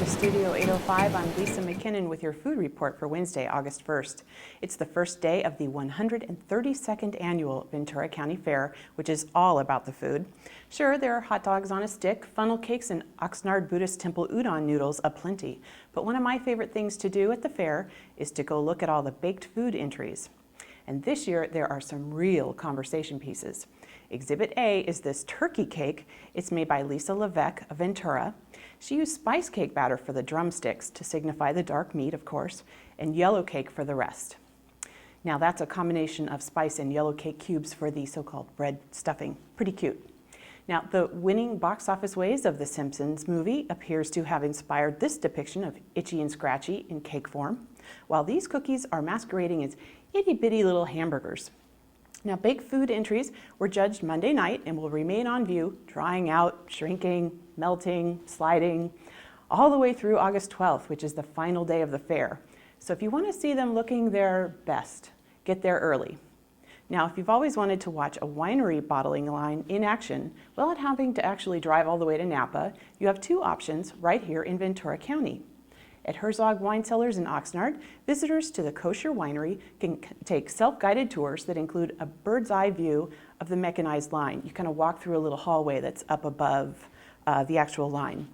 Studio 805, I'm Lisa McKinnon with your food report for Wednesday, August 1st. It's the first day of the 132nd annual Ventura County Fair, which is all about the food. Sure, there are hot dogs on a stick, funnel cakes, and Oxnard Buddhist Temple udon noodles aplenty. But one of my favorite things to do at the fair is to go look at all the baked food entries. And this year, there are some real conversation pieces. Exhibit A is this turkey cake. It's made by Lisa Levesque of Ventura. She used spice cake batter for the drumsticks to signify the dark meat, of course, and yellow cake for the rest. Now that's a combination of spice and yellow cake cubes for the so-called bread stuffing. Pretty cute. Now, the winning box office ways of the Simpsons movie appears to have inspired this depiction of Itchy and Scratchy in cake form, while these cookies are masquerading as itty-bitty little hamburgers. Now, baked food entries were judged Monday night and will remain on view, drying out, shrinking, melting, sliding, all the way through August 12th, which is the final day of the fair. So if you want to see them looking their best, get there early. Now, if you've always wanted to watch a winery bottling line in action, without having to actually drive all the way to Napa, you have two options right here in Ventura County. At Herzog Wine Cellars in Oxnard, visitors to the kosher winery can take self-guided tours that include a bird's eye view of the mechanized line. You kind of walk through a little hallway that's up above the actual line.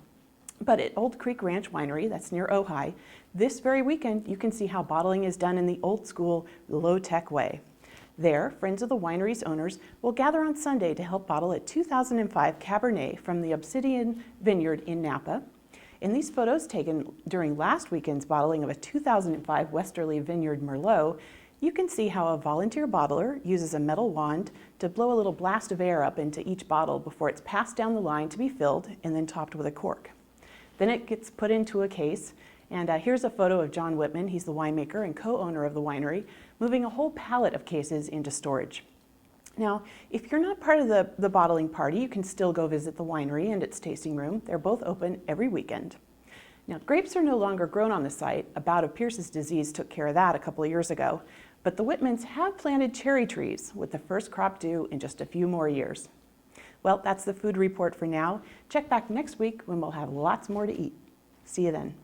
But at Old Creek Ranch Winery, that's near Ojai, this very weekend you can see how bottling is done in the old school, low-tech way. There, friends of the winery's owners will gather on Sunday to help bottle a 2005 Cabernet from the Obsidian Vineyard in Napa. In these photos taken during last weekend's bottling of a 2005 Westerly Vineyard Merlot, you can see how a volunteer bottler uses a metal wand to blow a little blast of air up into each bottle before it's passed down the line to be filled and then topped with a cork. Then it gets put into a case, and here's a photo of John Whitman, he's the winemaker and co-owner of the winery, moving a whole pallet of cases into storage. Now, if you're not part of the bottling party, you can still go visit the winery and its tasting room. They're both open every weekend. Now, grapes are no longer grown on the site. A bout of Pierce's disease took care of that a couple of years ago. But the Whitmans have planted cherry trees with the first crop due in just a few more years. Well, that's the food report for now. Check back next week when we'll have lots more to eat. See you then.